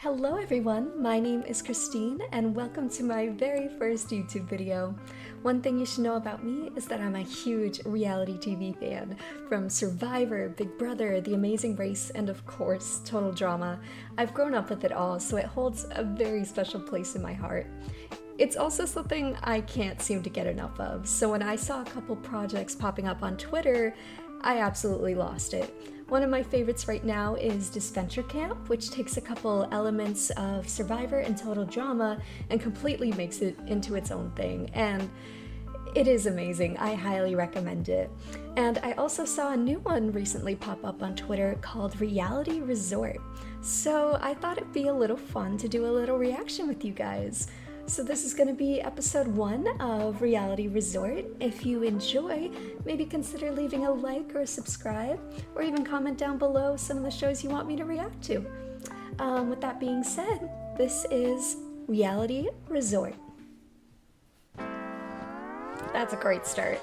Hello everyone, my name is Christine and welcome to my very first YouTube video. One thing you should know about me is that I'm a huge reality TV fan, from Survivor, Big Brother, The Amazing Race, and of course, Total Drama. I've grown up with it all, so it holds a very special place in my heart. It's also something I can't seem to get enough of, so when I saw a couple projects popping up on Twitter, I absolutely lost it. One of my favorites right now is Disventure Camp, which takes a couple elements of Survivor and Total Drama and completely makes it into its own thing, and it is amazing. I highly recommend it. And I also saw a new one recently pop up on Twitter called Reality Resort, so I thought it'd be a little fun to do a little reaction with you guys. So this is going to be episode 1 of Reality Resort. If you enjoy, maybe consider leaving a like or a subscribe, or even comment down below some of the shows you want me to react to. With that being said, this is Reality Resort. That's a great start.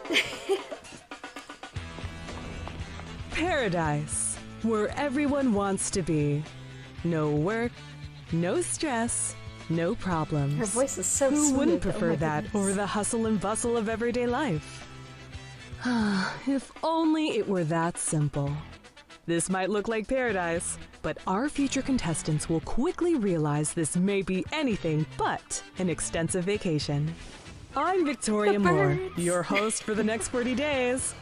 Paradise, where everyone wants to be. No work, no stress, no problems. Her voice is so Who sweet. wouldn't prefer my that goodness. over the hustle and bustle of everyday life? If only it were that simple. This might look like paradise, but our future contestants will quickly realize this may be anything but an extensive vacation. I'm Victoria The Moore, birds. your host for the next 40 days.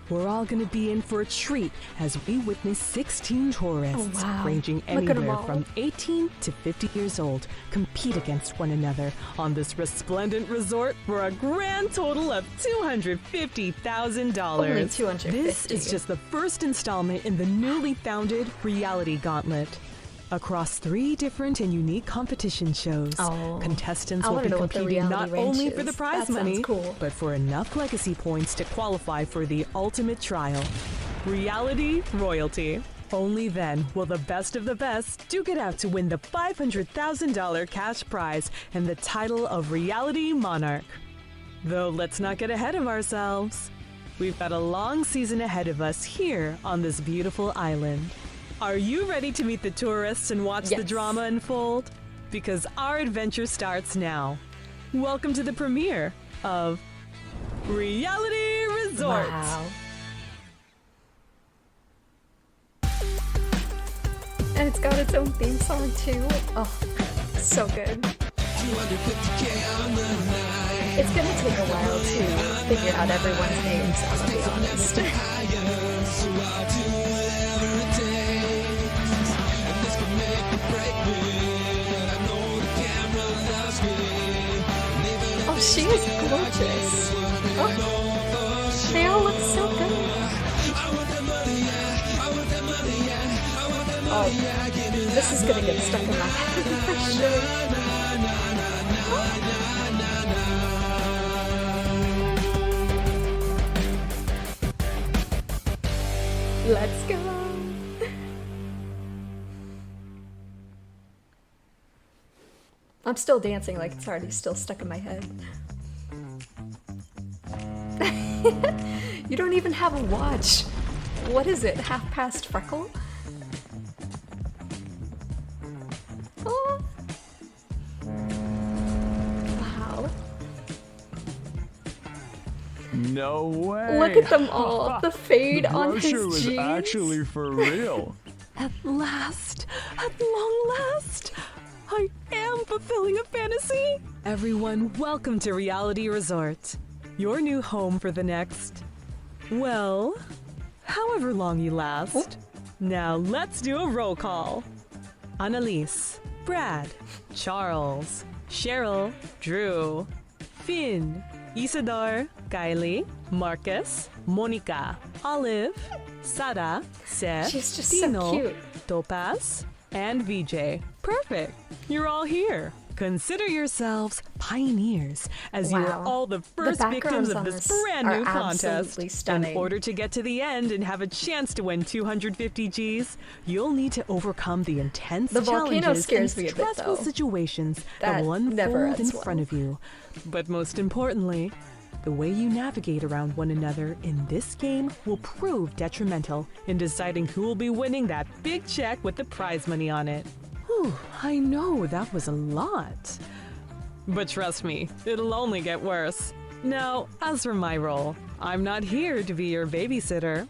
We're all going to be in for a treat as we witness 16 tourists, Oh, wow. ranging Look at 'em anywhere all. from 18 to 50 years old, compete against one another on this resplendent resort for a grand total of $250,000. Only $250. This is just the first installment in the newly founded Reality Gauntlet. Across 3 different and unique competition shows, contestants I will wanna be know what the competing not reality range only for the is. prize That sounds money, cool. but for enough legacy points to qualify for the ultimate trial, Reality Royalty. Only then will the best of the best duke it out to win the $500,000 cash prize and the title of Reality Monarch. Though let's not get ahead of ourselves. We've got a long season ahead of us here on this beautiful island. Are you ready to meet the tourists and watch the Yes. drama unfold? Because our adventure starts now. Welcome to the premiere of Reality Resort. Wow. And it's got its own theme song too. Oh, so good. It's gonna take a while to figure out everyone's names, I'll be honest. Oh, she is gorgeous. Oh, they all look so good. Oh, this is gonna get stuck in my head for sure. Let's go. I'm still dancing like it's already still stuck in my head. You don't even have a watch. What is it? Half past Freckle? Oh. Wow. No way! Look at them all. The fade on his brochure was jeans. actually for real. At last, at long last, I am fulfilling a fantasy. Everyone, welcome to Reality Resort, your new home for the next, well, however long you last. Now let's do a roll call. Annalise, Brad, Charles, Cheryl, Drew, Finn, Isidore, Kylie, Marcus, Monica, Olive, Sara, Seth, She's just so Dino, cute. Topaz, and VJ. Perfect. You're all here. Consider yourselves pioneers, as you're Wow. all the first backgrounds victims of on this this brand are new contest. absolutely stunning. In order to get to the end and have a chance to win 250 Gs, you'll need to overcome the intense The volcano challenges scares and me a bit, stressful though. situations That that will never unfold in ends well. front of you. But most importantly, the way you navigate around one another in this game will prove detrimental in deciding who will be winning that big check with the prize money on it. Whew, I know that was a lot. But trust me, it'll only get worse. Now, as for my role, I'm not here to be your babysitter.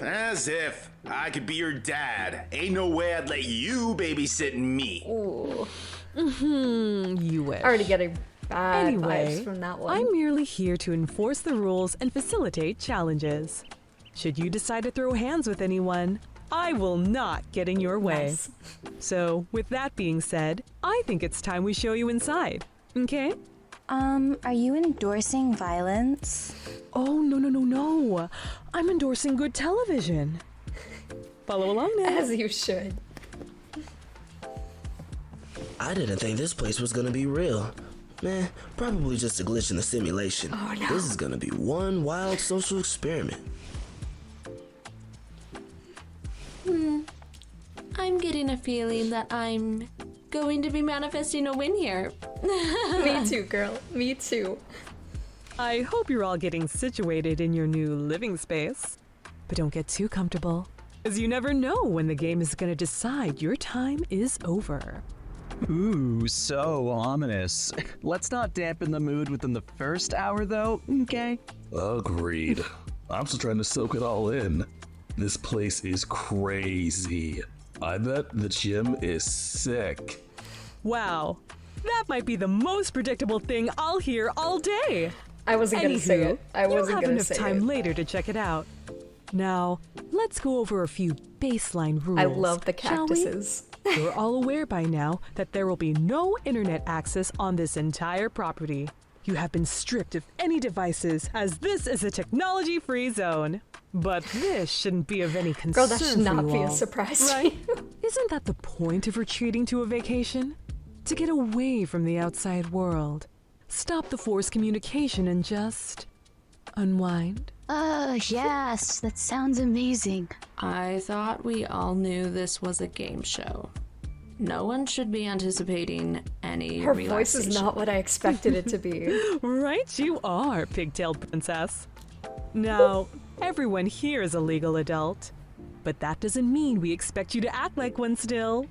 As if I could be your dad. Ain't no way I'd let you babysit me. Ooh. You wish. Already getting bad Anyway, vibes from that one. I'm merely here to enforce the rules and facilitate challenges. Should you decide to throw hands with anyone, I will not get in your way. Nice. So, with that being said, I think it's time we show you inside. Okay? Are you endorsing violence? Oh, no. I'm endorsing good television. Follow along now. As you should. I didn't think this place was gonna be real. Meh, probably just a glitch in the simulation. Oh, no. This is gonna be one wild social experiment. I'm getting a feeling that I'm going to be manifesting a win here. Me too, girl. Me too. I hope you're all getting situated in your new living space. But don't get too comfortable, as you never know when the game is going to decide your time is over. Ooh, so ominous. Let's not dampen the mood within the first hour, though, okay? Agreed. I'm still trying to soak it all in. This place is crazy. I bet the gym is sick. Wow, that might be the most predictable thing I'll hear all day. I wasn't gonna say Anywho, it. I wasn't you'll have gonna enough say time it. later to check it out. Now, let's go over a few baseline rules. I love the shall we? cactuses. You're all aware by now that there will be no internet access on this entire property. You have been stripped of any devices, as this is a technology-free zone. But this shouldn't be of any concern Girl, that should for not you be a all, surprise to right? you. Isn't that the point of retreating to a vacation? To get away from the outside world. Stop the forced communication and just unwind. Yes, that sounds amazing. I thought we all knew this was a game show. No one should be anticipating any Her voice relaxation. is not what I expected it to be. Right you are, pigtailed princess. Now, everyone here is a legal adult, but that doesn't mean we expect you to act like one still.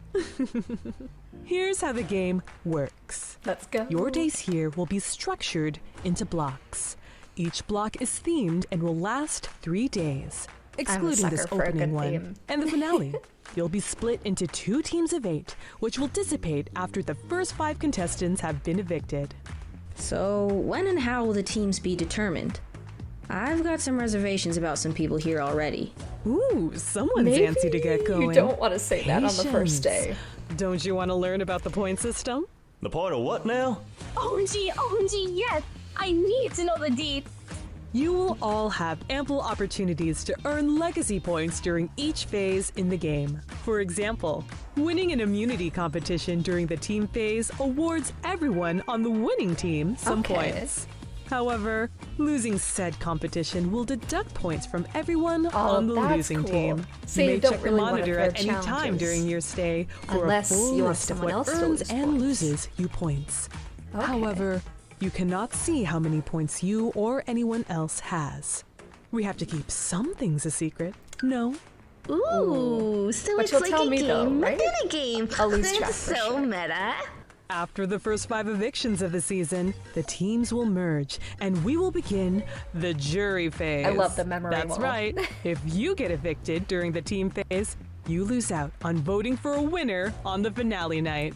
Here's how the game works. Let's go. Your days here will be structured into blocks. Each block is themed and will last 3 days, excluding this sucker for a opening good one theme. and the finale. You'll be split into 2 teams of 8, which will dissipate after the first 5 contestants have been evicted. So, when and how will the teams be determined? I've got some reservations about some people here already. Ooh, someone's Maybe antsy to get going. you don't want to say that on the first day. Don't you want to learn about the point system? The point of what now? OMG, yes! I need to know the deets! You will all have ample opportunities to earn legacy points during each phase in the game. For example, winning an immunity competition during the team phase awards everyone on the winning team some Okay. points. However, losing said competition will deduct points from everyone Oh, on the that's losing cool. team. So you you may don't check really the wanna monitor throw at any time challenges. during your stay for Unless a full you want list of someone what else to earns lose and points. loses you points. Okay. However, you cannot see how many points you or anyone else has. We have to keep some things a secret. No? Ooh, so But it's you'll like tell a me game though, right? within a game. I'll lose That's track for so sure. meta. After the first 5 evictions of the season, the teams will merge, and we will begin the jury phase. I love the memory That's wall. right. If you get evicted during the team phase, you lose out on voting for a winner on the finale night.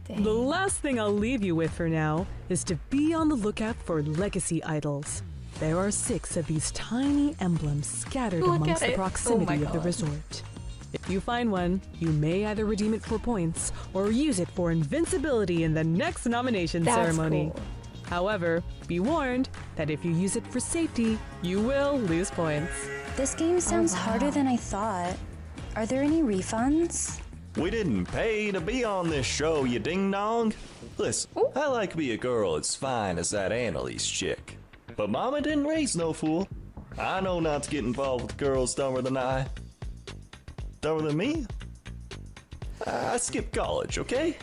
The last thing I'll leave you with for now is to be on the lookout for legacy idols. There are 6 of these tiny emblems scattered Look amongst at the it. proximity Oh my of the God. resort. If you find one, you may either redeem it for points or use it for invincibility in the next nomination That's ceremony. cool. However, be warned that if you use it for safety, you will lose points. This game sounds harder than I thought. Are there any refunds? We didn't pay to be on this show, you ding dong. Listen, I like to be a girl as fine as that Annalise chick. But Mama didn't raise no fool. I know not to get involved with girls dumber than I. Dumber than me? I skipped college, okay?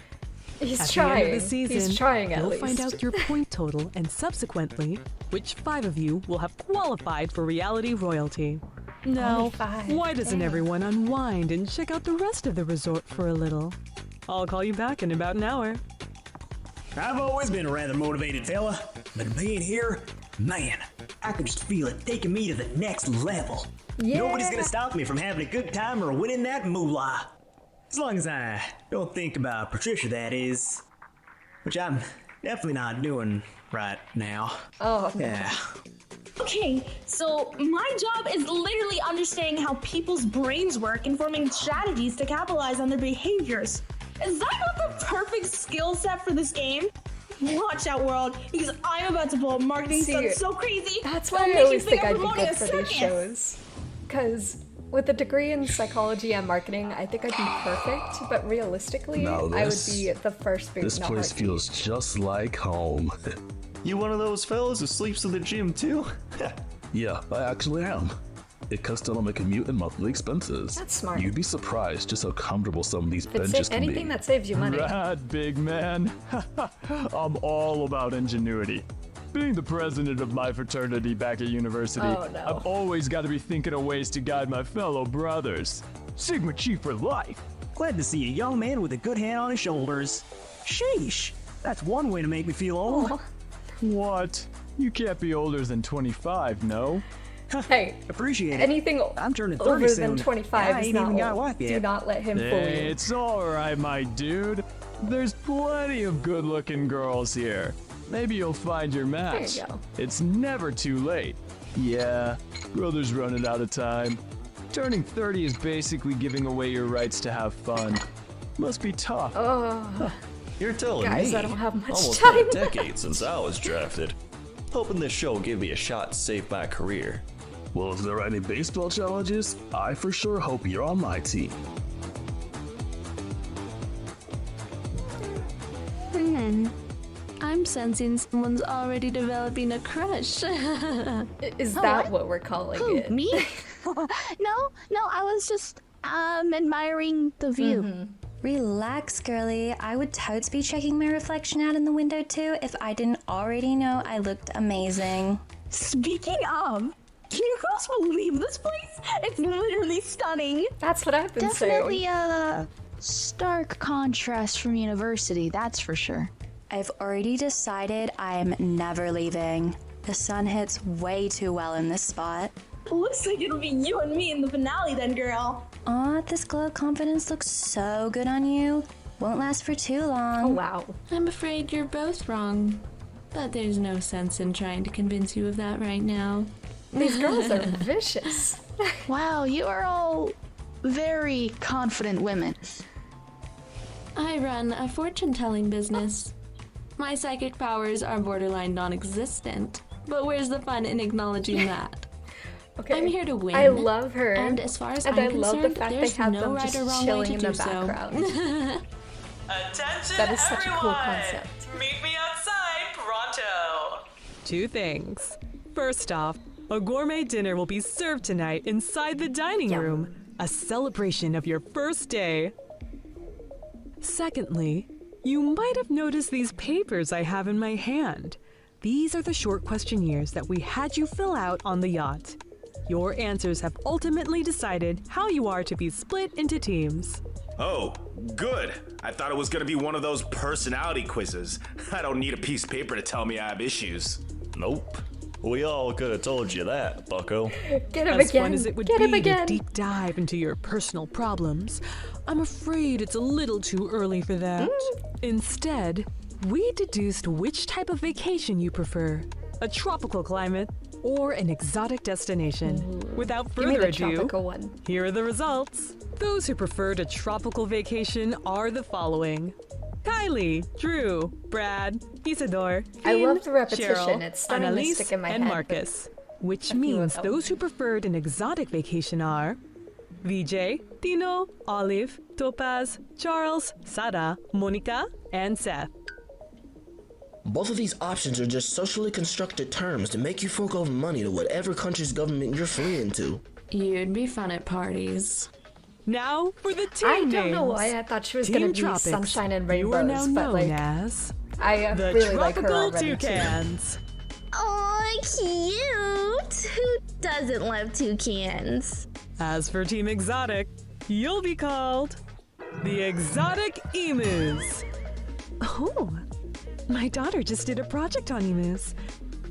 He's At trying. the end of the season, He's trying at you'll least. find out your point total and subsequently which 5 of you will have qualified for reality royalty. Now, 5, why doesn't damn. everyone unwind and check out the rest of the resort for a little? I'll call you back in about an hour. I've always been a rather motivated fella, but being here, man, I can just feel it taking me to the next level. Yeah. Nobody's gonna stop me from having a good time or winning that moolah. As long as I don't think about Patricia, that is. Which I'm definitely not doing right now. Oh. Yeah. Okay, so my job is literally understanding how people's brains work and forming strategies to capitalize on their behaviors. Is that not the perfect skill set for this game? Watch out, world, because I'm about to pull a marketing stunt so crazy. That's it'll why I make you always think I'm I'd be promoting good a for these circus. shows. Because with a degree in psychology and marketing, I think I'd be perfect, but realistically, Now I would this- be the first boot This in a place heartbeat. feels just like home. You one of those fellas who sleeps in the gym too? Yeah, I actually am. It cuts down on my commute and monthly expenses. That's smart. You'd be surprised just how comfortable some of these If it's benches can anything be. that saves you money. Rad, big man. I'm all about ingenuity. Being the president of my fraternity back at university, Oh, no. I've always got to be thinking of ways to guide my fellow brothers. Sigma Chi for life. Glad to see a young man with a good hand on his shoulders. Sheesh, that's one way to make me feel old. What? You can't be older than 25, no? Hey, appreciate it. anything I'm turning 30 over soon. than 25 Yeah, I is ain't not even got a old. wife Do yet. not let him fool you. It's alright, my dude. There's plenty of good-looking girls here. Maybe you'll find your match. There you go. It's never too late. Yeah, brother's running out of time. Turning 30 is basically giving away your rights to have fun. Must be tough. Oh, You're telling guys, me. I don't have much Almost time. been a decade since I was drafted. Hoping this show will give me a shot to save my career. Well, if there are any baseball challenges, I for sure hope you're on my team. I'm sensing someone's already developing a crush. Is that what we're calling Who, it? me? No, I was just admiring the view. Relax, girly. I would totes be checking my reflection out in the window too if I didn't already know I looked amazing. Speaking of, can you girls believe this place? It's literally stunning. That's what I've been Definitely saying. a stark contrast from university, that's for sure. I've already decided I'm never leaving. The sun hits way too well in this spot. Looks like it'll be you and me in the finale then, girl. Aw, this glow of confidence looks so good on you. Won't last for too long. Oh, wow. I'm afraid you're both wrong. But there's no sense in trying to convince you of that right now. These girls are vicious. Wow, you are all very confident women. I run a fortune-telling business. My psychic powers are borderline non-existent. But where's the fun in acknowledging that? Okay. I'm here to win. I love her. And as far as and I'm I love concerned, the fact there's they have no them right just or wrong way chilling to in the do so. background. Attention, That is such a cool everyone! concept. Meet me outside pronto! Two things. First off, a gourmet dinner will be served tonight inside the dining room, a celebration of your first day. Secondly, you might have noticed these papers I have in my hand. These are the short questionnaires that we had you fill out on the yacht. Your answers have ultimately decided how you are to be split into teams. Oh, good. I thought it was gonna be one of those personality quizzes. I don't need a piece of paper to tell me I have issues. Nope. We all could have told you that, bucko. Get him As again. fun as it would Get him be to again. deep dive into your personal problems, I'm afraid it's a little too early for that. Instead, we deduced which type of vacation you prefer, a tropical climate or an exotic destination. Without Give me further the ado, tropical one. here are the results. Those who preferred a tropical vacation are the following: Kylie, Drew, Brad, Isidore, I Finn, love the repetition. Cheryl, It's starting to Annalise, stick in my and head, Marcus. Which a few of means them. those who preferred an exotic vacation are VJ, Tino, Olive, Topaz, Charles, Sada, Monica, and Seth. Both of these options are just socially constructed terms to make you fork over money to whatever country's government you're fleeing to. You'd be fun at parties. Now for the team I don't names. know why I thought she was Team going to be Tropics. Sunshine and You are now Rainbows, but known like, as I the really like her Tropical already too. Toucans. Oh, cute! Who doesn't love toucans? As for Team Exotic, you'll be called the exotic emus. Oh, my daughter just did a project on emus.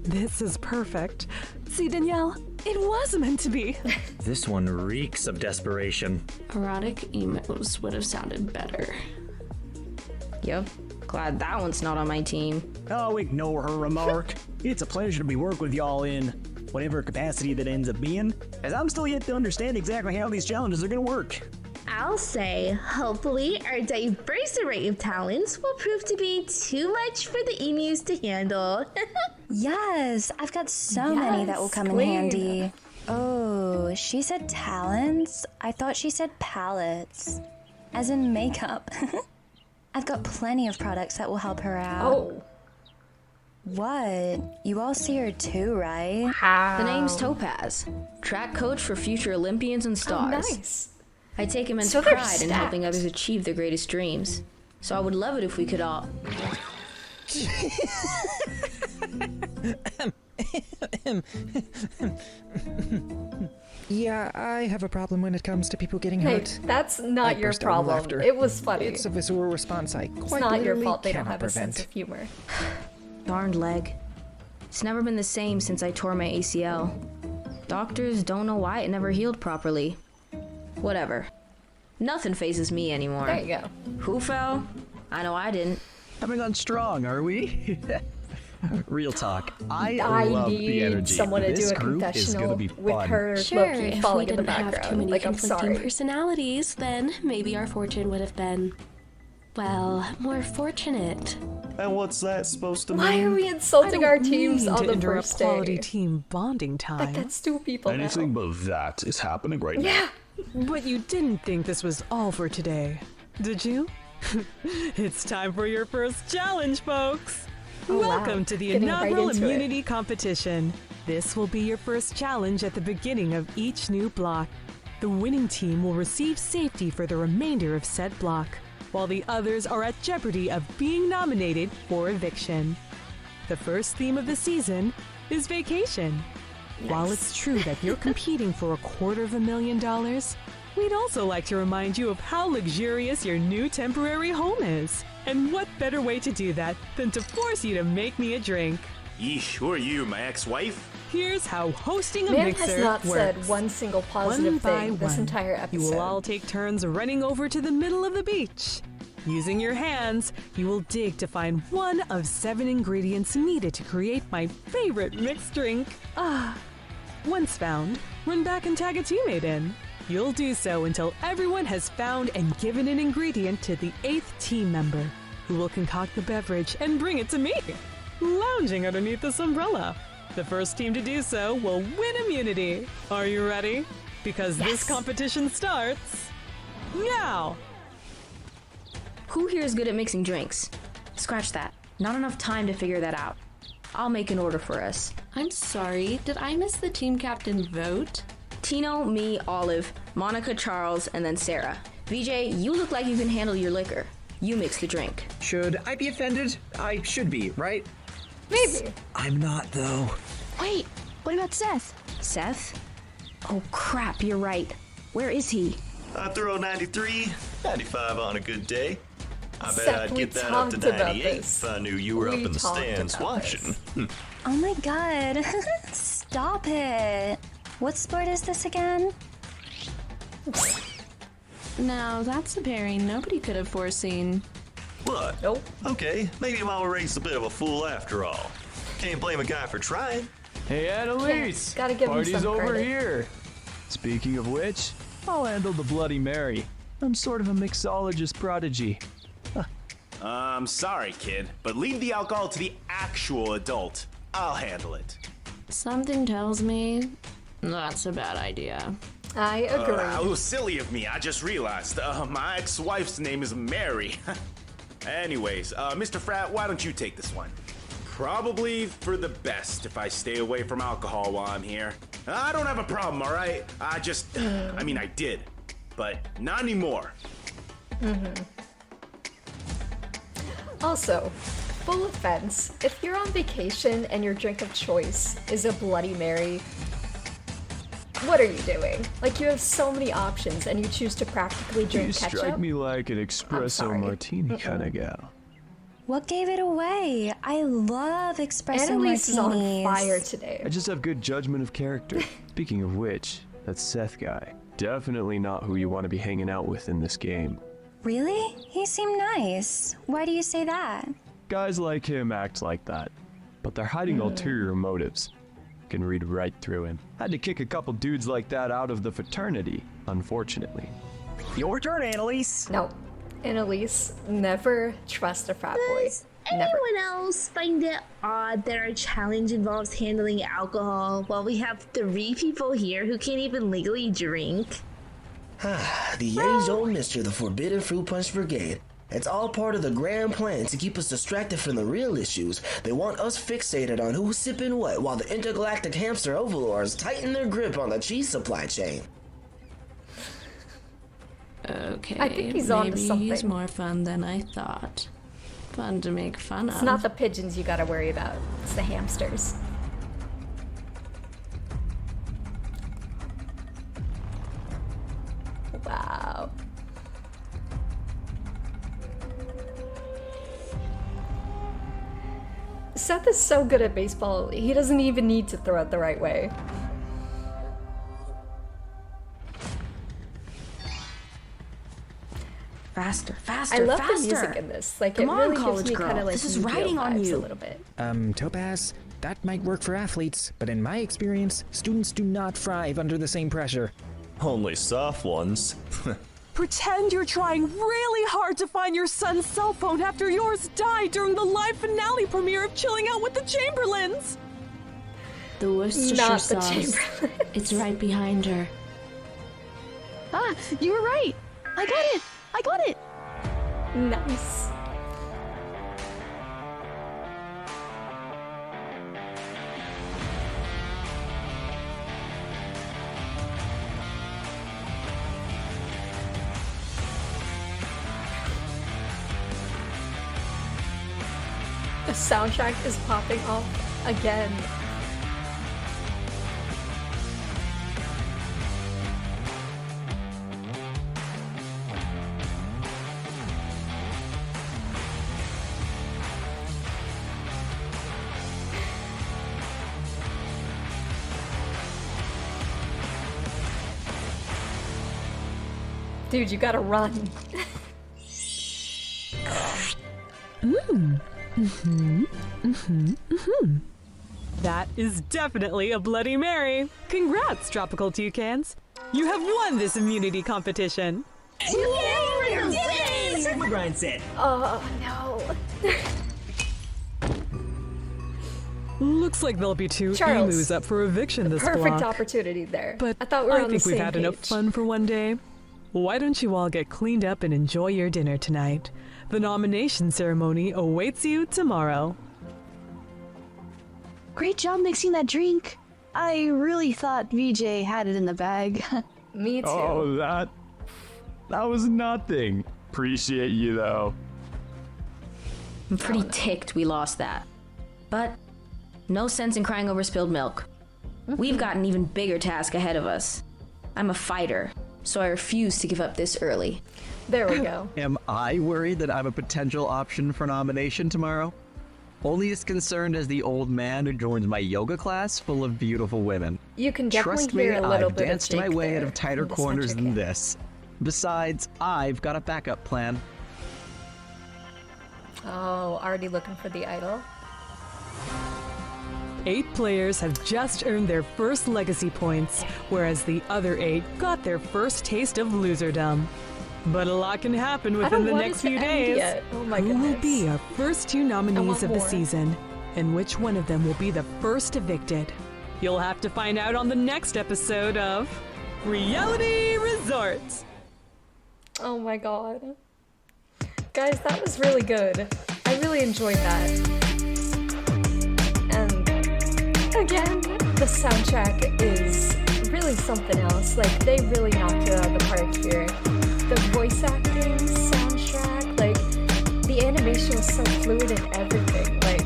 This is perfect. See, Danielle, it was meant to be. This one reeks of desperation. Erotic emus would have sounded better. Yep, glad that one's not on my team. Oh, ignore her remark. It's a pleasure to be working with y'all in whatever capacity that ends up being, as I'm still yet to understand exactly how these challenges are gonna work. I'll say, hopefully, our diverse array of talents will prove to be too much for the emus to handle. Yes, I've got so many that will come in handy. Oh, she said talents? I thought she said palettes. As in makeup. I've got plenty of products that will help her out. Oh. What? You all see her too, right? The name's Topaz, track coach for future Olympians and stars. Oh, nice. I take immense So they're pride in helping others achieve their greatest dreams. So I would love it if we could all... Yeah, I have a problem when it comes to people getting Hey, hurt. that's not I your burst out in problem. laughter. It was funny. It's a visceral response I It's quite not your literally fault they don't cannot have a prevent. sense of humor. Darned leg. It's never been the same since I tore my ACL. Doctors don't know why it never healed properly. Whatever. Nothing phases me anymore. There you go. Who fell? I know I didn't. Coming on strong, are we? Real talk. I I love the need energy. someone to This do a group is gonna confessional be with fun. her Sure, low-key if we falling in the didn't have too background. many Like, I'm conflicting sorry. personalities, then maybe our fortune would have been, well, more fortunate. And what's that supposed to mean? Why are we insulting our teams mean on to the interrupt first quality day? team bonding time. Like, that's two people now. Anything but that is happening right now. Yeah. But you didn't think this was all for today, did you? It's time for your first challenge, folks! Oh, wow. Welcome to the Getting right inaugural into it. immunity competition. This will be your first challenge at the beginning of each new block. The winning team will receive safety for the remainder of said block, while the others are at jeopardy of being nominated for eviction. The first theme of the season is vacation. While it's true that you're competing for $250,000, we'd also like to remind you of how luxurious your new temporary home is. And what better way to do that than to force you to make me a drink? Yeesh, who are you, my ex-wife? Here's how hosting a Man mixer has not works. said one single positive One by thing this one, entire episode. You will all take turns running over to the middle of the beach. Using your hands, you will dig to find one of 7 ingredients needed to create my favorite mixed drink. Once found, run back and tag a teammate in. You'll do so until everyone has found and given an ingredient to the 8th team member, who will concoct the beverage and bring it to me, lounging underneath this umbrella. The first team to do so will win immunity. Are you ready? Because this competition starts now! Who here is good at mixing drinks? Scratch that. Not enough time to figure that out. I'll make an order for us. I'm sorry, did I miss the team captain vote? Tino, me, Olive, Monica, Charles, and then Sarah. VJ, you look like you can handle your liquor. You mix the drink. Should I be offended? I should be, right? Maybe. I'm not, though. Wait, what about Seth? Seth? Oh crap, you're right. Where is he? I throw 93, 95 on a good day. I bet Seth, I'd we get that up to talked about 98 this. if I knew you were We up in the talked stands about watching. Oh my god. Stop it. What sport is this again? Now, that's a pairing nobody could have foreseen. What? Nope. Okay, maybe Mama Ray's a bit of a fool after all. Can't blame a guy for trying. Hey, Annalise! Gotta give him Party's some over credit. here! Speaking of which, I'll handle the Bloody Mary. I'm sort of a mixologist prodigy. I'm sorry, kid, but leave the alcohol to the actual adult. I'll handle it. Something tells me that's a bad idea. I agree. It was silly of me. I just realized. My ex-wife's name is Mary. Anyways, Mr. Frat, why don't you take this one? Probably for the best if I stay away from alcohol while I'm here. I don't have a problem, all right? I did, but not anymore. Also, full offense, if you're on vacation and your drink of choice is a Bloody Mary, What are you doing? Like, you have so many options and you choose to practically drink You ketchup? strike me like an espresso sorry. martini kind of gal. What gave it away? I love espresso Annalise is on martinis. fire today. I just have good judgment of character. Speaking of which, that Seth guy, definitely not who you want to be hanging out with in this game. Really? He seemed nice. Why do you say that? Guys like him act like that, but they're hiding ulterior motives. Can read right through him. Had to kick a couple dudes like that out of the fraternity, unfortunately. Your turn, Annalise. No. Annalise, never trust a frat boy. Does Never. anyone else find it odd that our challenge involves handling alcohol while we have 3 people here who can't even legally drink? The age-old mystery of the Forbidden Fruit Punch Brigade. It's all part of the grand plan to keep us distracted from the real issues. They want us fixated on who's sipping what while the intergalactic hamster overlords tighten their grip on the cheese supply chain. Okay, I think he's onto maybe something. he's more fun than I thought. Fun to make fun of. It's not the pigeons you gotta worry about. It's the hamsters. Wow. Seth is so good at baseball, he doesn't even need to throw it the right way. Faster, faster, I love faster. the music in this. Like, Come it on, really gives college me girl. kind of like This is Yu-Gi-Oh riding on vibes you. a little bit. Topaz, that might work for athletes, but in my experience, students do not thrive under the same pressure. Only soft ones. Pretend you're trying really hard to find your son's cell phone after yours died during the live finale premiere of Chilling Out with the Chamberlains. The Worcestershire Not the sauce. Chamberlains. It's right behind her. Ah, you were right. I got it. I got it. Nice. The soundtrack is popping off again. Dude, you gotta run. That is definitely a Bloody Mary. Congrats, Tropical Toucans. You have won this immunity competition. That's what Brian said. Oh, no. Looks like there'll be 2 Charles, emus up for eviction this Perfect block. opportunity there. But I thought we were I on think the we've same had enough page. fun for one day. Why don't you all get cleaned up and enjoy your dinner tonight? The nomination ceremony awaits you tomorrow. Great job mixing that drink. I really thought VJ had it in the bag. Me too. Oh, that was nothing. Appreciate you though. I'm pretty ticked we lost that. But no sense in crying over spilled milk. We've got an even bigger task ahead of us. I'm a fighter, so I refuse to give up this early. There we go. Am I worried that I'm a potential option for nomination tomorrow? Only as concerned as the old man who joins my yoga class full of beautiful women. You can definitely Trust me, hear a little I've bit danced of my Jake way out there of tighter in the corners soundtrack. than this. Besides, I've got a backup plan. Oh, already looking for the idol. 8 players have just earned their first legacy points, whereas the other 8 got their first taste of loserdom. But a lot can happen I within don't the want next it to few end days. yet. Oh my Who will goodness. be our first 2 nominees want of the more. season? And which one of them will be the first evicted? You'll have to find out on the next episode of Reality Resort. Oh my god. Guys, that was really good. I really enjoyed that. And again, the soundtrack is really something else. Like, they really knocked it out of the park here. The voice acting, soundtrack, like, the animation was so fluid and everything. Like,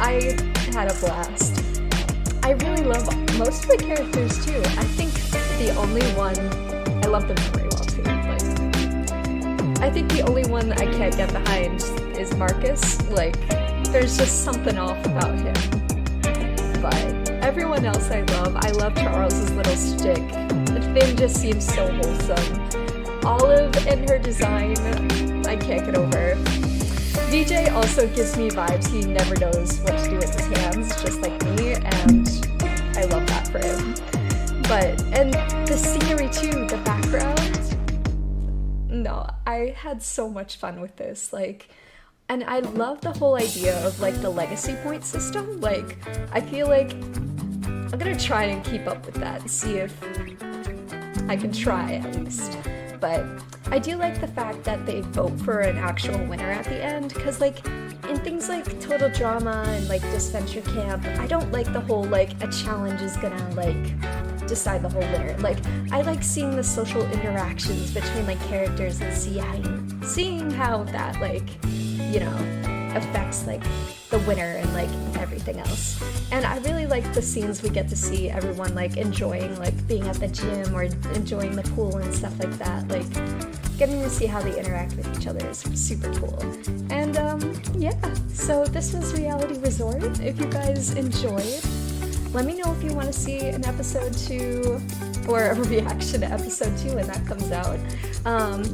I had a blast. I really love most of the characters too. I think the only one, I love them very well too. Like, I think the only one I can't get behind is Marcus. Like, there's just something off about him. But everyone else I love. I love Charles's little shtick. Finn just seems so wholesome. Olive and her design, I can't get over. VJ also gives me vibes. He never knows what to do with his hands, just like me, and I love that for him. And the scenery too, the background. No, I had so much fun with this. Like, and I love the whole idea of like the legacy point system. Like, I feel like I'm gonna try and keep up with that and see if I can try at least. But I do like the fact that they vote for an actual winner at the end, because like in things like Total Drama and like Disventure Camp, I don't like the whole like a challenge is gonna like decide the whole winner. Like, I like seeing the social interactions between like characters and seeing how that like, you know, affects like the winner and like everything else. And I really like the scenes we get to see everyone like enjoying like being at the gym or enjoying the pool and stuff like that. Like, getting to see how they interact with each other is super cool. And yeah, so this was Reality Resort. If you guys enjoyed, let me know if you want to see an episode 2 or a reaction to episode 2 when that comes out.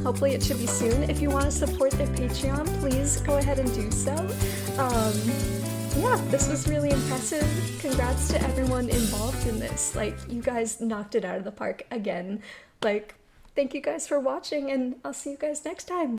Hopefully it should be soon. If you want to support their Patreon, please go ahead and do so. Yeah, this was really impressive. Congrats to everyone involved in this. Like, you guys knocked it out of the park again. Like, thank you guys for watching, and I'll see you guys next time.